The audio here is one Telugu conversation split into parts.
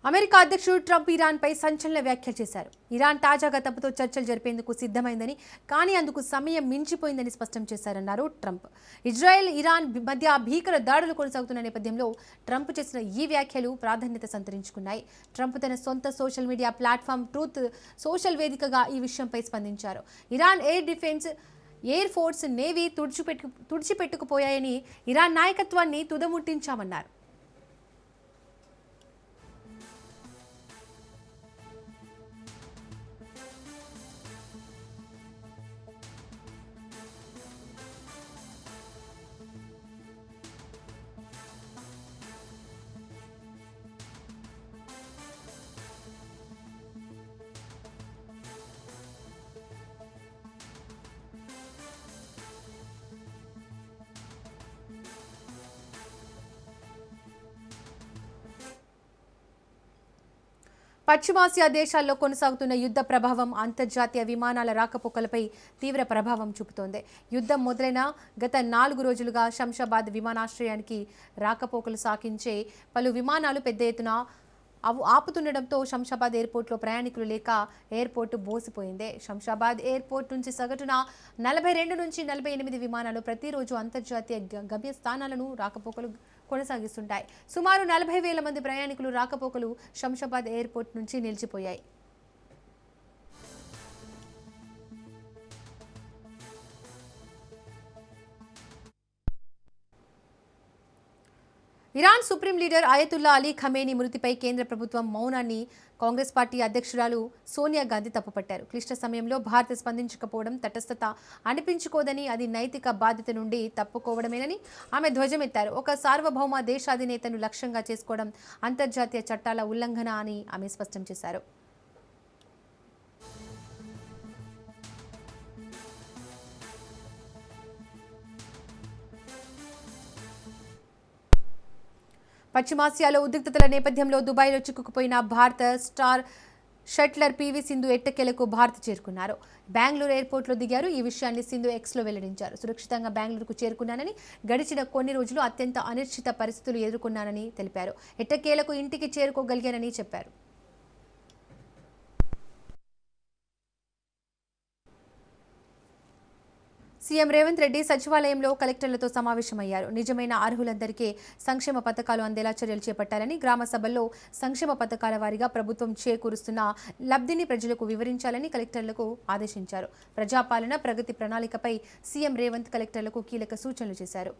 అమెరికా అధ్యక్షుడు ట్రంప్ ఇరాన్పై సంచలన వ్యాఖ్యలు చేశారు. ఇరాన్ తాజాగా తమతో చర్చలు జరిపేందుకు సిద్ధమైందని, కానీ అందుకు సమయం మించిపోయిందని స్పష్టం చేశారన్నారు ట్రంప్. ఇజ్రాయెల్, ఇరాన్ మధ్య భీకర దాడులు కొనసాగుతున్న నేపథ్యంలో ట్రంప్ చేసిన ఈ వ్యాఖ్యలు ప్రాధాన్యత సంతరించుకున్నాయి. ట్రంప్ తన సొంత social media platform truth social వేదికగా ఈ విషయంపై స్పందించారు. ఇరాన్ ఎయిర్ ఫోర్స్, నేవీ తుడిచిపెట్టుకుపోయాయని, ఇరాన్ నాయకత్వాన్ని తుదముట్టించామన్నారు. పశ్చిమాసియా దేశాల్లో కొనసాగుతున్న యుద్ధ ప్రభావం అంతర్జాతీయ విమానాల రాకపోకలపై తీవ్ర ప్రభావం చూపుతోంది. యుద్ధం మొదలైన గత 4 రోజులుగా శంషాబాద్ విమానాశ్రయానికి రాకపోకలు సాగించే పలు విమానాలు పెద్ద ఎత్తున ఆపుతుండటంతో శంషాబాద్ ఎయిర్పోర్ట్లో ప్రయాణికులు లేక ఎయిర్పోర్టు బోసిపోయింది. శంషాబాద్ ఎయిర్పోర్ట్ నుంచి సగటున 42 నుంచి 48 విమానాలు ప్రతిరోజు అంతర్జాతీయ గమ్యస్థానాలను రాకపోకలు కొనసాగిస్తుంటాయి. సుమారు 40,000 మంది ప్రయాణికులు రాకపోకలు శంషాబాద్ ఎయిర్పోర్ట్ నుంచి నిలిచిపోయాయి. Iran supreme leader Ayatollah Ali Khamenei మృతిపై కేంద్ర ప్రభుత్వం మౌనాన్ని కాంగ్రెస్ పార్టీ అధ్యక్షురాలు సోనియా గాంధీ తప్పుపట్టారు. క్లిష్ట సమయంలో భారత్ స్పందించకపోవడం తటస్థత అనిపించుకోదని, అది నైతిక బాధ్యత నుండి తప్పుకోవడమేనని ఆమె ధ్వజమెత్తారు. ఒక సార్వభౌమ దేశాధినేతను లక్ష్యంగా చేసుకోవడం అంతర్జాతీయ చట్టాల ఉల్లంఘన అని ఆమె స్పష్టం చేశారు. పశ్చిమాసియాలో ఉద్రిక్తతల నేపథ్యంలో దుబాయ్లో చిక్కుకుపోయిన భారత స్టార్ షట్లర్ పీవీ సింధు ఎట్టకేలకు భారత్ చేరుకున్నారు. బెంగళూరు ఎయిర్పోర్ట్లో దిగారు. ఈ విషయాన్ని సింధు ఎక్స్లో వెల్లడించారు. సురక్షితంగా బెంగళూరుకు చేరుకున్నానని, గడిచిన కొన్ని రోజులు అత్యంత అనిశ్చిత పరిస్థితులు ఎదుర్కొన్నానని తెలిపారు. ఎట్టకేలకు ఇంటికి చేరుకోగలిగానని చెప్పారు. సీఎం రేవంత్ రెడ్డి సచివాలయంలో కలెక్టర్లతో సమావేశమయ్యారు. నిజమైన అర్హులందరికీ సంక్షేమ పథకాలు అందేలా చర్యలు చేపట్టాలని, గ్రామ సభల్లో సంక్షేమ పథకాల వారీగా ప్రభుత్వం చేకూరుస్తున్న లబ్ధిని ప్రజలకు వివరించాలని కలెక్టర్లకు ఆదేశించారు. ప్రజాపాలన ప్రగతి ప్రణాళికపై సీఎం రేవంత్ కలెక్టర్లకు కీలక సూచనలు చేశారు.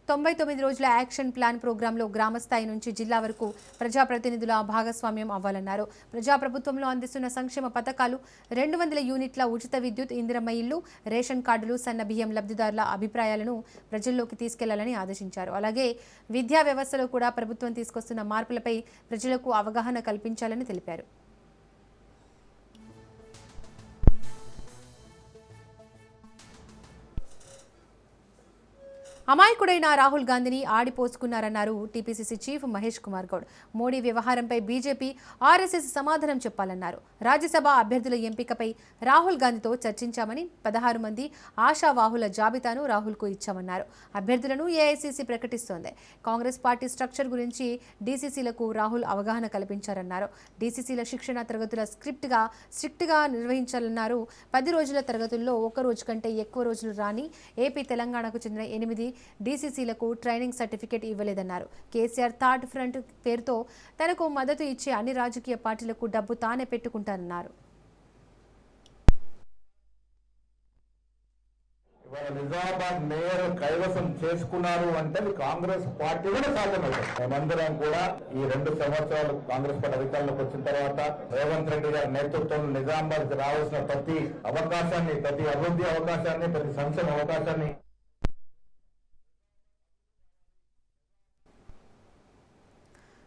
99 రోజుల యాక్షన్ ప్లాన్ ప్రోగ్రాంలో గ్రామస్థాయి నుంచి జిల్లా వరకు ప్రజాప్రతినిధుల భాగస్వామ్యం అవ్వాలన్నారు. ప్రజాప్రభుత్వంలో అందిస్తున్న సంక్షేమ పథకాలు, 200 యూనిట్ల ఉచిత విద్యుత్, ఇందిరమ్మ ఇల్లు, రేషన్ కార్డులు, సన్న బియ్యం లబ్ధిదారుల అభిప్రాయాలను ప్రజల్లోకి తీసుకెళ్లాలని ఆదేశించారు. అలాగే విద్యా వ్యవస్థలో కూడా ప్రభుత్వం తీసుకొస్తున్న మార్పులపై ప్రజలకు అవగాహన కల్పించాలని తెలిపారు. అమాయకుడైన రాహుల్ గాంధీని ఆడిపోసుకున్నారన్నారు టీపీసీసీ చీఫ్ మహేష్ కుమార్ గౌడ్. మోడీ వ్యవహారంపై బీజేపీ, ఆర్ఎస్ఎస్ సమాధానం చెప్పాలన్నారు. రాజ్యసభ అభ్యర్థుల ఎంపికపై రాహుల్ గాంధీతో చర్చించామని, 16 మంది ఆశావాహుల జాబితాను రాహుల్కు ఇచ్చామన్నారు. అభ్యర్థులను ఏఐసీసీ ప్రకటిస్తోంది. కాంగ్రెస్ పార్టీ స్ట్రక్చర్ గురించి డీసీసీలకు రాహుల్ అవగాహన కల్పించారన్నారు. డీసీసీల శిక్షణ తరగతుల స్ట్రిక్ట్గా నిర్వహించాలన్నారు. 10 రోజుల తరగతుల్లో 1 రోజు కంటే ఎక్కువ రోజులు రాని ఏపీ, తెలంగాణకు చెందిన 8 డీసీసీలకు ట్రైనింగ్ సర్టిఫికేట్ ఇవ్వలేదన్నారు. కేసీఆర్ థర్డ్ ఫ్రంట్ పేరుతో తనకు మద్దతు ఇచ్చే అన్ని రాజకీయ పార్టీలకు డబ్బు తానే పెట్టుకుంటారన్నారు. నిజామాబాద్ మేయర్ కైవసం చేసుకున్నారు అంటే కాంగ్రెస్ పార్టీ కూడా సాధ్యమవుతుంది. మేమందరం కూడా ఈ 2 సంవత్సరాలు కాంగ్రెస్ పార్టీ అధికారంలోకి వచ్చిన తర్వాత రేవంత్ రెడ్డి గారి నేతృత్వంలో నిజామాబాద్ రావాల్సిన ప్రతి అవకాశాన్ని, ప్రతి అభివృద్ధి అవకాశాన్ని, ప్రతి సంక్షేమ అవకాశాన్ని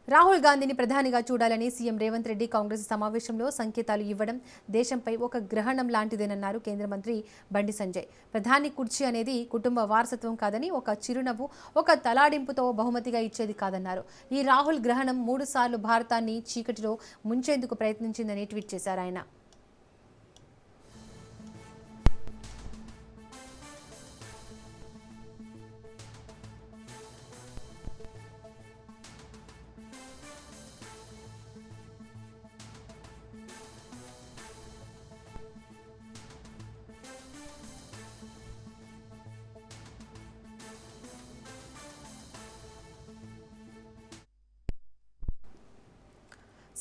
రాహుల్ గాంధీని ప్రధానిగా చూడాలని సీఎం రేవంత్ రెడ్డి కాంగ్రెస్ సమావేశంలో సంకేతాలు ఇవ్వడం దేశంపై ఒక గ్రహణం లాంటిదేనన్నారు కేంద్ర మంత్రి బండి సంజయ్. ప్రధాని కుర్చీ అనేది కుటుంబ వారసత్వం కాదని, ఒక చిరునవ్వు, ఒక తలాడింపుతో బహుమతిగా ఇచ్చేది కాదన్నారు. ఈ రాహుల్ గ్రహణం 3 సార్లు భారతాన్ని చీకటిలో ముంచేందుకు ప్రయత్నించిందని ట్వీట్ చేశారు ఆయన.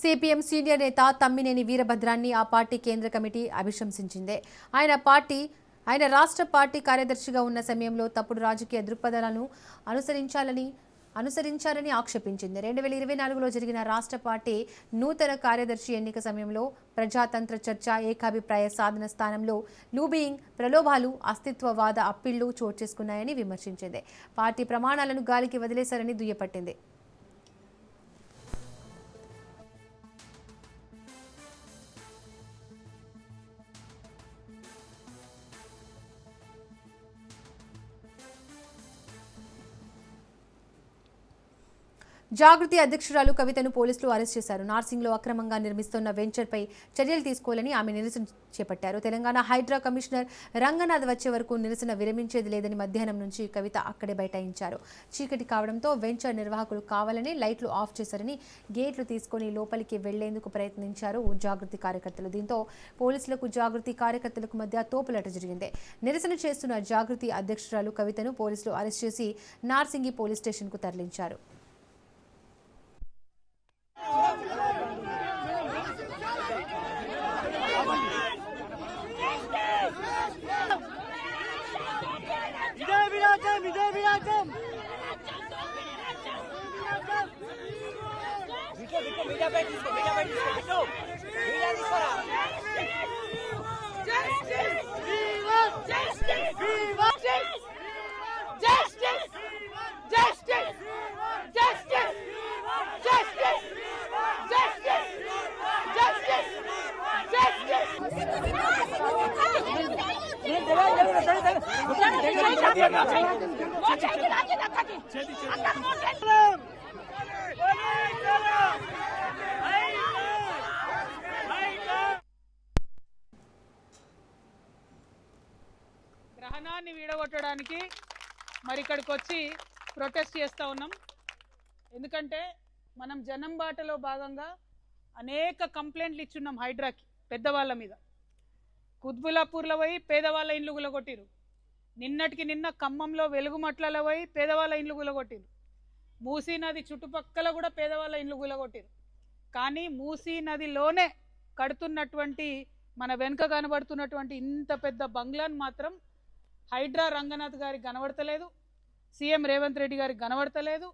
సిపిఎం సీనియర్ నేత తమ్మినేని వీరభద్రాన్ని ఆ పార్టీ కేంద్ర కమిటీ అభిశంసించింది. ఆయన రాష్ట్ర పార్టీ కార్యదర్శిగా ఉన్న సమయంలో తప్పుడు రాజకీయ దృక్పథాలను అనుసరించారని ఆక్షేపించింది. 2024లో జరిగిన రాష్ట్ర పార్టీ నూతన కార్యదర్శి ఎన్నిక సమయంలో ప్రజాతంత్ర చర్చ, ఏకాభిప్రాయ సాధన స్థానంలో లూబియింగ్, ప్రలోభాలు, అస్తిత్వవాద అప్పిళ్లు చోటు చేసుకున్నాయని విమర్శించింది. పార్టీ ప్రమాణాలను గాలికి వదిలేశారని దుయ్యబట్టింది. జాగృతి అధ్యక్షురాలు కవితను పోలీసులు అరెస్ట్ చేశారు. నార్సింగ్లో అక్రమంగా నిర్మిస్తున్న వెంచర్పై చర్యలు తీసుకోవాలని ఆమె నిరసన చేపట్టారు. తెలంగాణ హైడ్రా కమిషనర్ రంగనాథ్ వచ్చే వరకు నిరసన విరమించేది లేదని మధ్యాహ్నం నుంచి కవిత అక్కడే బైఠాయించారు. చీకటి కావడంతో వెంచర్ నిర్వాహకులు కావాలని లైట్లు ఆఫ్ చేశారని, గేట్లు తీసుకుని లోపలికి వెళ్లేందుకు ప్రయత్నించారు జాగృతి కార్యకర్తలు. దీంతో పోలీసులకు, జాగృతి కార్యకర్తలకు మధ్య తోపులాట జరిగింది. నిరసన చేస్తున్న జాగృతి అధ్యక్షురాలు కవితను పోలీసులు అరెస్ట్ చేసి నార్సింగి పోలీస్ స్టేషన్కు తరలించారు. గ్రహణాన్ని వీడగొట్టడానికి మరి ఇక్కడికి వచ్చి ప్రొటెస్ట్ చేస్తూ ఉన్నాం. ఎందుకంటే మనం జనం బాటలో భాగంగా అనేక కంప్లైంట్లు ఇచ్చున్నాం హైడ్రాకి, పెద్దవాళ్ళ మీద. కుత్బులాపూర్లో పోయి పేదవాళ్ళ ఇండ్లు గులగొట్టిరు. నిన్నటికి నిన్న ఖమ్మంలో వెలుగుమట్లలో పోయి పేదవాళ్ళ ఇండ్లు గులగొట్టిరు. మూసీ నది చుట్టుపక్కల కూడా పేదవాళ్ళ ఇండ్లు గులగొట్టిరు. కానీ మూసీ నదిలోనే కడుతున్నటువంటి, మన వెనుక కనబడుతున్నటువంటి ఇంత పెద్ద బంగ్లాను మాత్రం హైడ్రా రంగనాథ్ గారికి కనబడతలేదు, సీఎం రేవంత్ రెడ్డి గారికి కనబడతలేదు,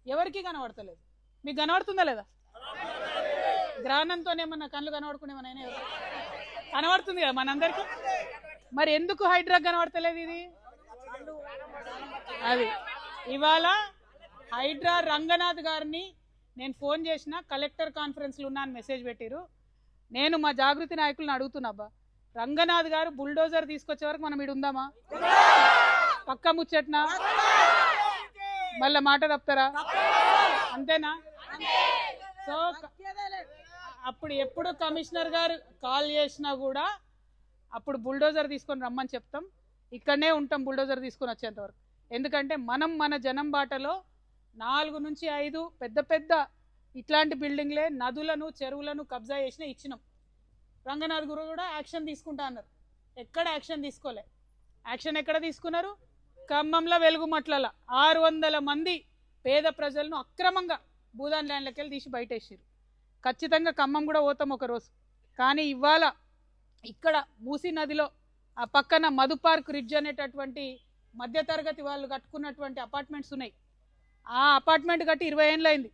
ఎవరికి కనబడతలేదు. మీకు కనబడుతుందా లేదా? గ్రహణంతోనేమన్నా కళ్ళు కనబడుకునేమన్నా కనబడుతుంది కదా మనందరికీ. మరి ఎందుకు హైడ్రా కనబడతలేదు? ఇది అది ఇవాళ హైడ్రా రంగనాథ్ గారిని నేను ఫోన్ చేసిన, కలెక్టర్ కాన్ఫరెన్స్లో ఉన్నా అని మెసేజ్ పెట్టిరు. నేను మా జాగృతి నాయకులను అడుగుతున్నా, రంగనాథ్ గారు బుల్డోజర్ తీసుకొచ్చే వరకు మనం ఇడు ఉందామా? పక్క ముచ్చట్నా? మళ్ళీ మాట తప్పుతారా? అంతేనా? సో అప్పుడు ఎప్పుడు కమిషనర్ గారు కాల్ చేసినా కూడా అప్పుడు బుల్డోజర్ తీసుకొని రమ్మని చెప్తాం. ఇక్కడనే ఉంటాం బుల్డోజర్ తీసుకొని వచ్చేంత వరకు. ఎందుకంటే మనం మన జనం బాటలో 4 నుంచి 5 పెద్ద పెద్ద ఇట్లాంటి బిల్డింగ్లే నదులను, చెరువులను కబ్జా చేసిన ఇచ్చినాం. రంగనాథ్ గురు కూడా యాక్షన్ తీసుకుంటా అన్నారు. ఎక్కడ యాక్షన్ తీసుకోలే. యాక్షన్ ఎక్కడ తీసుకున్నారు? ఖమ్మంలో వెలుగుమట్లలో 600 మంది పేద ప్రజలను అక్రమంగా భూదాన్ ల్యాండ్లకి వెళ్ళి తీసి బయటేసారు. ఖచ్చితంగా ఖమ్మం కూడా పోతాం ఒకరోజు. కానీ ఇవాళ ఇక్కడ మూసీ నదిలో ఆ పక్కన మధు పార్క్ రిడ్జ్ అనేటటువంటి మధ్యతరగతి వాళ్ళు కట్టుకున్నటువంటి అపార్ట్మెంట్స్ ఉన్నాయి. ఆ అపార్ట్మెంట్ కట్టి 20 ఏళ్ళు అయింది.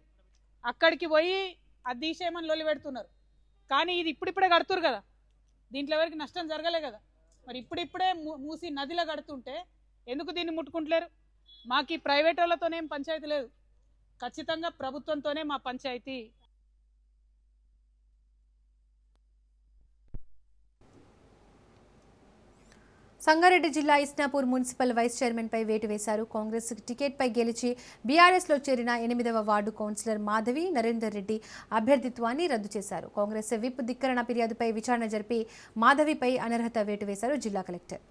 అక్కడికి పోయి అది తీసేయమని లొల్లి పెడుతున్నారు. కానీ ఇది ఇప్పుడిప్పుడే కడుతురు కదా, దీంట్లో ఎవరికి నష్టం జరగలే కదా. మరి ఇప్పుడిప్పుడే మూసి నదిలో కడుతుంటే ఎందుకు దీన్ని ముట్టుకుంటలేరు? మాకు ఈ ప్రైవేట్ వాళ్ళతోనేం పంచాయతీ లేదు, ఖచ్చితంగా ప్రభుత్వంతోనే మా పంచాయతీ. సంగారెడ్డి జిల్లా ఇస్నాపూర్ మున్సిపల్ వైస్ చైర్మన్పై వేటు వేశారు. కాంగ్రెస్ టికెట్పై గెలిచి బీఆర్ఎస్లో చేరిన 8వ వార్డు కౌన్సిలర్ మాధవి నరేందర్ రెడ్డి అభ్యర్థిత్వాన్ని రద్దు చేశారు. కాంగ్రెస్ విప్ ధిక్కరణ ఫిర్యాదుపై విచారణ జరిపి మాధవిపై అనర్హత వేటు వేశారు జిల్లా collector.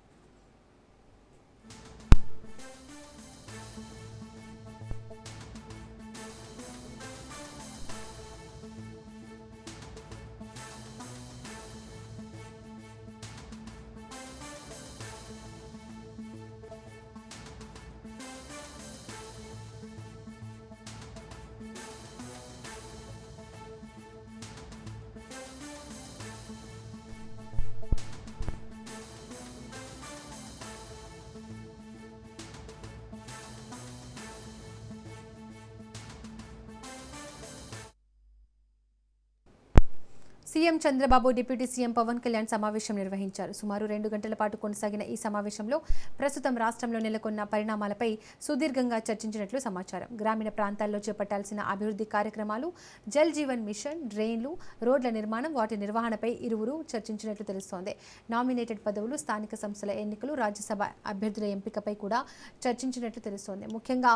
CM Chandrababu deputy CM Pawan Kalyan సమావేశం నిర్వహించారు. సుమారు 2 గంటల పాటు కొనసాగిన ఈ సమావేశంలో ప్రస్తుతం రాష్ట్రంలో నెలకొన్న పరిణామాలపై సుదీర్ఘంగా చర్చించినట్లు సమాచారం. గ్రామీణ ప్రాంతాల్లో చేపట్టాల్సిన అభివృద్ధి కార్యక్రమాలు, జల్ జీవన్ మిషన్, డ్రైన్లు, రోడ్ల నిర్మాణం, వాటి నిర్వహణపై ఇరువురు చర్చించినట్లు తెలుస్తోంది. నామినేటెడ్ పదవులు, స్థానిక సంస్థల ఎన్నికలు, రాజ్యసభ అభ్యర్థుల ఎంపికపై కూడా చర్చించినట్లు తెలుస్తోంది. ముఖ్యంగా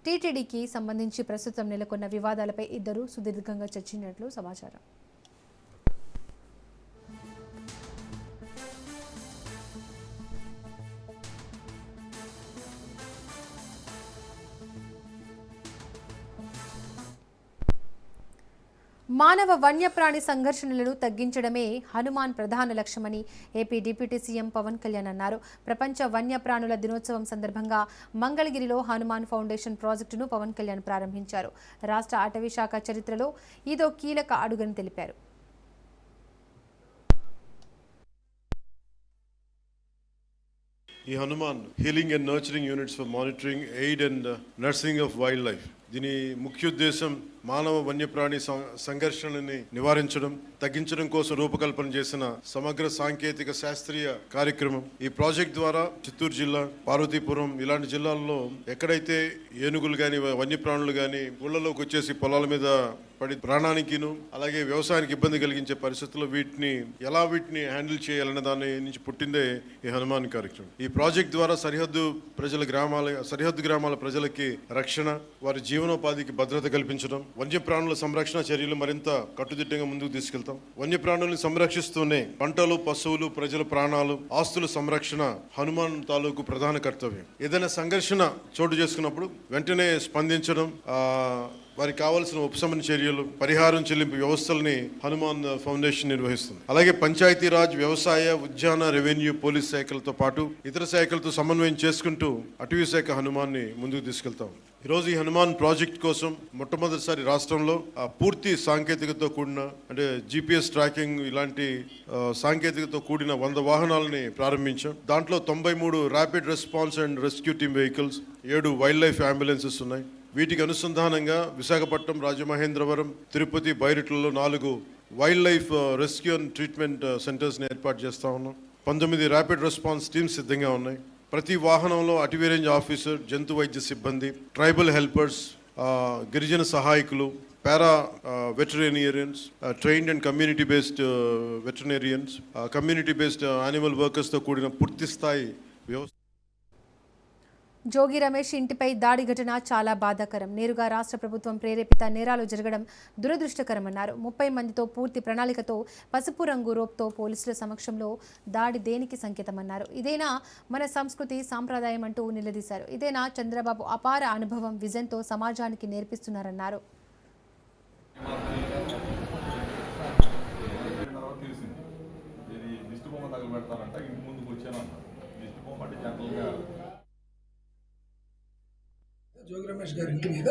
టీటీడీకి సంబంధించి ప్రస్తుతం నెలకొన్న వివాదాలపై ఇద్దరు సుదీర్ఘంగా చర్చించినట్లు సమాచారం. మానవ వన్యప్రాణి సంఘర్షణలను తగ్గించడమే హనుమాన్ ప్రధాన లక్ష్యమని AP deputy CM Pawan Kalyan అన్నారు. ప్రపంచ వన్యప్రాణుల దినోత్సవం సందర్భంగా మంగళగిరిలో హనుమాన్ ఫౌండేషన్ ప్రాజెక్టును పవన్ కళ్యాణ్ ప్రారంభించారు. రాష్ట్ర అటవీ శాఖ చరిత్రలో ఇదో కీలక అడుగని తెలిపారు. ఈ Hanuman healing and nurturing units for monitoring, aid and nursing of wild life. దీని ముఖ్య ఉద్దేశం మానవ వన్యప్రాణి సంఘర్షణని నివారించడం, తగ్గించడం కోసం రూపకల్పన చేసిన సమగ్ర సాంకేతిక శాస్త్రీయ కార్యక్రమం. ఈ ప్రాజెక్ట్ ద్వారా చిత్తూరు జిల్లా, పార్వతీపురం ఇలాంటి జిల్లాల్లో ఎక్కడైతే ఏనుగులు కానీ వన్యప్రాణులు కానీ ఊళ్ళలోకి వచ్చేసి పొలాల మీద పడి ప్రాణానికిను అలాగే వ్యవసాయానికి ఇబ్బంది కలిగించే పరిస్థితుల్లో వీటిని హ్యాండిల్ చేయాలనే దాని నుంచి పుట్టిందే ఈ హనుమాన్ కార్యక్రమం. ఈ ప్రాజెక్ట్ ద్వారా సరిహద్దు గ్రామాల ప్రజలకి రక్షణ, వారి జీవనోపాధికి భద్రత కల్పించడం, వన్యప్రాణుల సంరక్షణ చర్యలు మరింత కట్టుదిట్టంగా ముందుకు తీసుకెళ్తాం. వన్యప్రాణుల్ని సంరక్షిస్తూనే పంటలు, పశువులు, ప్రజల ప్రాణాలు, ఆస్తుల సంరక్షణ హనుమాన్ తాలూకు ప్రధాన కర్తవ్యం. ఏదైనా సంఘర్షణ చోటు చేసుకున్నప్పుడు వెంటనే స్పందించడం, వారికి కావాల్సిన ఉపశమన చర్యలు, పరిహారం చెల్లింపు వ్యవస్థల్ని హనుమాన్ ఫౌండేషన్ నిర్వహిస్తుంది. అలాగే పంచాయతీరాజ్, వ్యవసాయ, ఉద్యాన, రెవెన్యూ, పోలీస్ శాఖలతో పాటు ఇతర శాఖలతో సమన్వయం చేసుకుంటూ అటవీ శాఖ హనుమాన్ని ముందుకు తీసుకెళ్తాం. ఈరోజు ఈ హనుమాన్ ప్రాజెక్ట్ కోసం మొట్టమొదటిసారి రాష్ట్రంలో పూర్తి సాంకేతికతో కూడిన, అంటే GPS ట్రాకింగ్ ఇలాంటి సాంకేతికతో కూడిన 100 వాహనాలని ప్రారంభించాం. దాంట్లో 93 rapid response and rescue team vehicles, 7 wildlife ambulances ఉన్నాయి. వీటికి అనుసంధానంగా విశాఖపట్నం, రాజమహేంద్రవరం, తిరుపతి, బైరిట్లలో 4 wildlife rescue and treatment సెంటర్స్ని ఏర్పాటు చేస్తూ ఉన్నాం. 19 ర్యాపిడ్ రెస్పాన్స్ టీమ్స్ సిద్ధంగా ఉన్నాయి. ప్రతి వాహనంలో అటవీ రేంజ్ ఆఫీసర్, జంతు వైద్య సిబ్బంది, ట్రైబల్ హెల్పర్స్, గిరిజన సహాయకులు, para veterinarians, trained and community based veterinarians, community based animal వర్కర్స్తో కూడిన పూర్తి స్థాయి వ్యవస్థ. జోగి రమేష్ ఇంటిపై దాడి ఘటన చాలా బాధాకరం. నేరుగా రాష్ట్ర ప్రభుత్వం ప్రేరేపిత నేరాలు జరగడం దురదృష్టకరమన్నారు. 30 మందితో పూర్తి ప్రణాళికతో పసుపు రంగు రోప్తో పోలీసుల సమక్షంలో దాడి దేనికి సంకేతమన్నారు. ఇదేనా మన సంస్కృతి, సాంప్రదాయం అంటూ నిలదీశారు. ఇదేనా చంద్రబాబు అపార అనుభవం, విజన్తో సమాజానికి నేర్పిస్తున్నారన్నారు. జోగి రమేష్ గారి ఇంటి మీద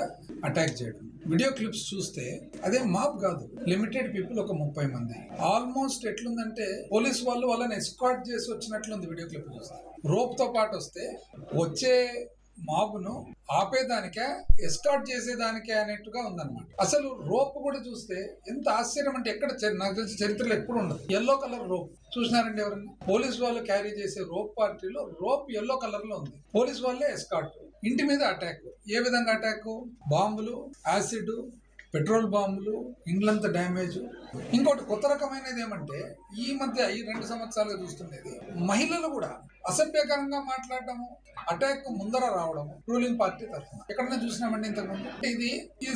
అటాక్ చేయడం, వీడియో క్లిప్స్ చూస్తే అదే మాప్ కాదు, లిమిటెడ్ పీపుల్, ఒక 30 మంది. ఆల్మోస్ట్ ఎట్లుందంటే పోలీస్ వాళ్ళు వాళ్ళని ఎస్కార్ట్ చేసి వచ్చినట్లుంది వీడియో క్లిప్ చూస్తే. రోప్ తో పాటు వచ్చే మాబును ఆపేదానికే, ఎస్కార్ట్ చేసేదానికే అనేట్టుగా ఉందన్నమాట. అసలు రోప్ కూడా చూస్తే ఎంత ఆశ్చర్యం అంటే, ఎక్కడ నాకు తెలిసి చరిత్రలో ఎప్పుడు ఉండదు. ఎల్లో కలర్ రోప్ చూసినారండి ఎవరన్నా? పోలీస్ వాళ్ళు క్యారీ చేసే రోప్ పార్టీలో రోప్ ఎల్లో కలర్ లో ఉంది. పోలీస్ వాళ్ళే ఎస్కార్ట్. ఇంటి మీద అటాక్. ఏ విధంగా అటాక్? బాంబులు, యాసిడ్, పెట్రోల్ బాంబులు, ఇండ్లంతా డ్యామేజ్. ఇంకోటి కొత్త రకమైనది ఏమంటే, ఈ మధ్య ఈ 2 సంవత్సరాలుగా చూస్తుండేది, మహిళలు కూడా అసభ్యకరంగా మాట్లాడటము, అటాక్ ముందర రావడము రూలింగ్ పార్టీ తరఫున ఎక్కడైనా చూసినామండి ఇంతకుముందు. ఇది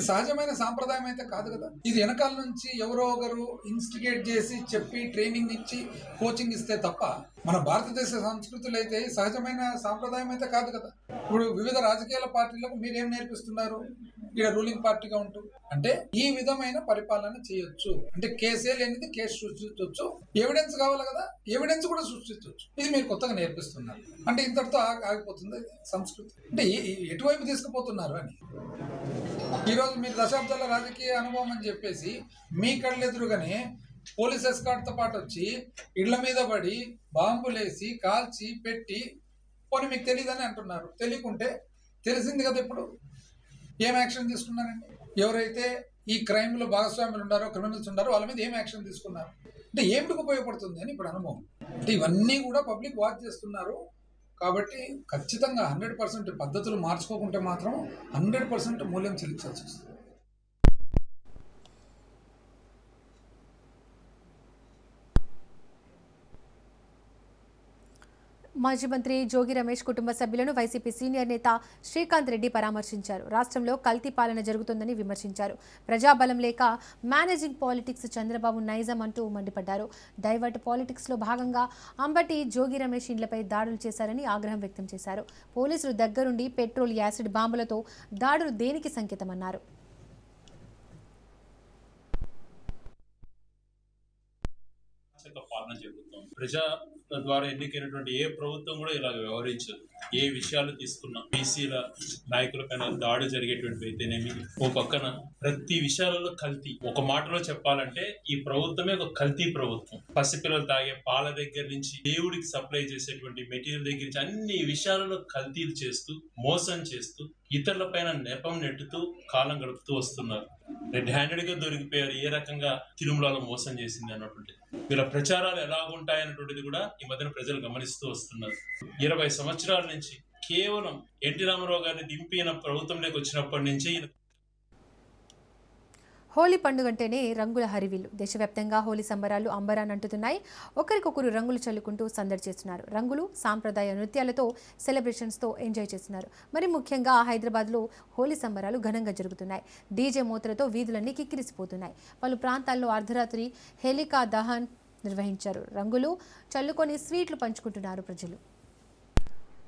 సహజమైన సాంప్రదాయం అయితే కాదు కదా. ఇది వెనకాల నుంచి ఎవరో ఒకరు ఇన్స్టిగేట్ చేసి చెప్పి ట్రైనింగ్ ఇచ్చి కోచింగ్ ఇస్తే తప్ప మన భారతదేశ సంస్కృతులు అయితే సహజమైన సాంప్రదాయం అయితే కాదు కదా. ఇప్పుడు వివిధ రాజకీయాల పార్టీలకు మీరేం నేర్పిస్తున్నారు? ఇక్కడ రూలింగ్ పార్టీగా ఉంటూ అంటే ఈ విధమైన పరిపాలన చేయొచ్చు అంటే, కేసే లేనిది కేసు సృష్టించవచ్చు, ఎవిడెన్స్ కావాలి కదా, ఎవిడెన్స్ కూడా సృష్టించవచ్చు. ఇది మీరు కొత్తగా నేర్పిస్తున్నారు అంటే ఇంతటితో ఆగిపోతుంది సంస్కృతి. అంటే ఎటువైపు తీసుకుపోతున్నారు అని. ఈరోజు మీరు దశాబ్దాల రాజకీయ అనుభవం అని చెప్పేసి మీ కళ్ళెదురుగానే పోలీస్ ఎస్కార్ట్తో పాటు వచ్చి ఇళ్ల మీద పడి బాంబులేసి కాల్చి పెట్టి పోనీ మీకు తెలియదని అంటున్నారు. తెలియకుంటే తెలిసింది కదా ఇప్పుడు ఏం యాక్షన్ తీసుకున్నారండి? ఎవరైతే ఈ క్రైమ్లో భాగస్వాములు ఉన్నారో, క్రిమినల్స్ ఉన్నారో వాళ్ళ మీద ఏం యాక్షన్ తీసుకున్నారు, అంటే ఏమిటికి ఉపయోగపడుతుంది అని ఇప్పుడు అనుభవం. అంటే ఇవన్నీ కూడా పబ్లిక్ వాచ్ చేస్తున్నారు. కాబట్టి ఖచ్చితంగా 100% పద్ధతులు మార్చుకోకుంటే మాత్రం 100% మూల్యం చెల్లించాల్సి వస్తుంది. మాజీ మంత్రి జోగి రమేష్ కుటుంబ సభ్యులను వైసీపీ సీనియర్ నేత శ్రీకాంత్ రెడ్డి పరామర్శించారు. రాష్ట్రంలో కల్తీ పాలన జరుగుతుందని విమర్శించారు. ప్రజాబలం లేక మేనేజింగ్ పాలిటిక్స్ చంద్రబాబు నైజం అంటూ మండిపడ్డారు. డైవర్ట్ పాలిటిక్స్లో భాగంగా అంబటి జోగి రమేష్ ఇండ్లపై దాడులు చేశారని ఆగ్రహం వ్యక్తం చేశారు. పోలీసులు దగ్గరుండి పెట్రోల్, యాసిడ్ బాంబులతో దాడులు దేనికి సంకేతమన్నారు. పాలన జరుగుతాం. ప్రజా ద్వారా ఎన్నికైనటువంటి ఏ ప్రభుత్వం కూడా ఇలాగ వ్యవహరించదు. ఏ విషయాలు తీసుకున్నా బీసీల నాయకుల పైన దాడి జరిగేటువంటి అయితేనేమి, ఓ పక్కన ప్రతి విషయాలలో కల్తీ. ఒక మాటలో చెప్పాలంటే ఈ ప్రభుత్వమే ఒక కల్తీ ప్రభుత్వం. పసిపిల్లలు తాగే పాల దగ్గర నుంచి దేవుడికి సప్లై చేసేటువంటి మెటీరియల్ దగ్గర నుంచి అన్ని విషయాలలో కల్తీలు చేస్తూ, మోసం చేస్తూ, ఇతరుల పైన నెపం నెట్టుతూ కాలం గడుపుతూ వస్తున్నారు. రెడ్ హ్యాండెడ్ గా దొరికిపోయారు ఏ రకంగా తిరుమలలో మోసం చేసింది అన్నటువంటి. వీళ్ళ ప్రచారాలు ఎలాగుంటాయన్నటువంటిది కూడా ఈ మధ్యన ప్రజలు గమనిస్తూ వస్తున్నారు. 20 సంవత్సరాల నుంచి కేవలం ఎన్టీ రామారావు గారిని దింపిన ప్రభుత్వంలోకి వచ్చినప్పటి నుంచి హోలీ పండుగంటేనే రంగుల హరివిల్లు. దేశవ్యాప్తంగా హోలీ సంబరాలు అంబరానంటుతున్నాయి. ఒకరికొకరు రంగులు చల్లుకుంటూ సందడి చేస్తున్నారు. రంగులు, సాంప్రదాయ నృత్యాలతో, సెలబ్రేషన్స్తో ఎంజాయ్ చేస్తున్నారు. మరి ముఖ్యంగా హైదరాబాద్లో హోలీ సంబరాలు ఘనంగా జరుగుతున్నాయి. డీజే మూతలతో వీధులన్నీ కిక్కిరిసిపోతున్నాయి. పలు ప్రాంతాల్లో అర్ధరాత్రి హెలికా దహన్ నిర్వహించారు. రంగులు చల్లుకొని స్వీట్లు పంచుకుంటున్నారు ప్రజలు.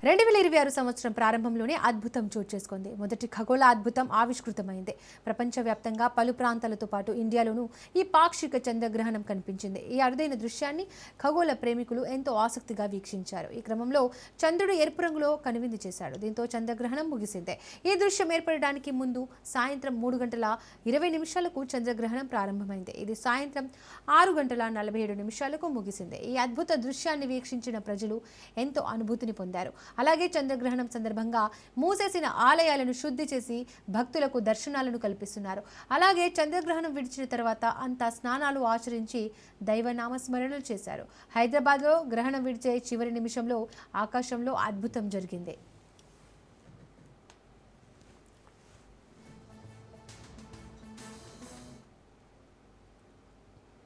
2026 సంవత్సరం ప్రారంభంలోనే అద్భుతం చోటు చేసుకుంది. మొదటి ఖగోళ అద్భుతం ఆవిష్కృతమైంది. ప్రపంచవ్యాప్తంగా పలు ప్రాంతాలతో పాటు ఇండియాలోనూ ఈ పాక్షిక చంద్రగ్రహణం కనిపించింది. ఈ అరుదైన దృశ్యాన్ని ఖగోళ ప్రేమికులు ఎంతో ఆసక్తిగా వీక్షించారు. ఈ క్రమంలో చంద్రుడు ఎరుపు రంగులో కనువిందు చేశాడు. దీంతో చంద్రగ్రహణం ముగిసింది. ఈ దృశ్యం ఏర్పడడానికి ముందు సాయంత్రం 3:20 చంద్రగ్రహణం ప్రారంభమైంది. ఇది సాయంత్రం 6:47 ముగిసింది. ఈ అద్భుత దృశ్యాన్ని వీక్షించిన ప్రజలు ఎంతో అనుభూతిని పొందారు. అలాగే చంద్రగ్రహణం సందర్భంగా మూసేసిన ఆలయాలను శుద్ధి చేసి భక్తులకు దర్శనాలను కల్పిస్తున్నారు. అలాగే చంద్రగ్రహణం విడిచిన తర్వాత అంతా స్నానాలు ఆచరించి దైవనామస్మరణలు చేశారు. హైదరాబాద్లో గ్రహణం విడిచే చివరి నిమిషంలో ఆకాశంలో అద్భుతం జరిగింది.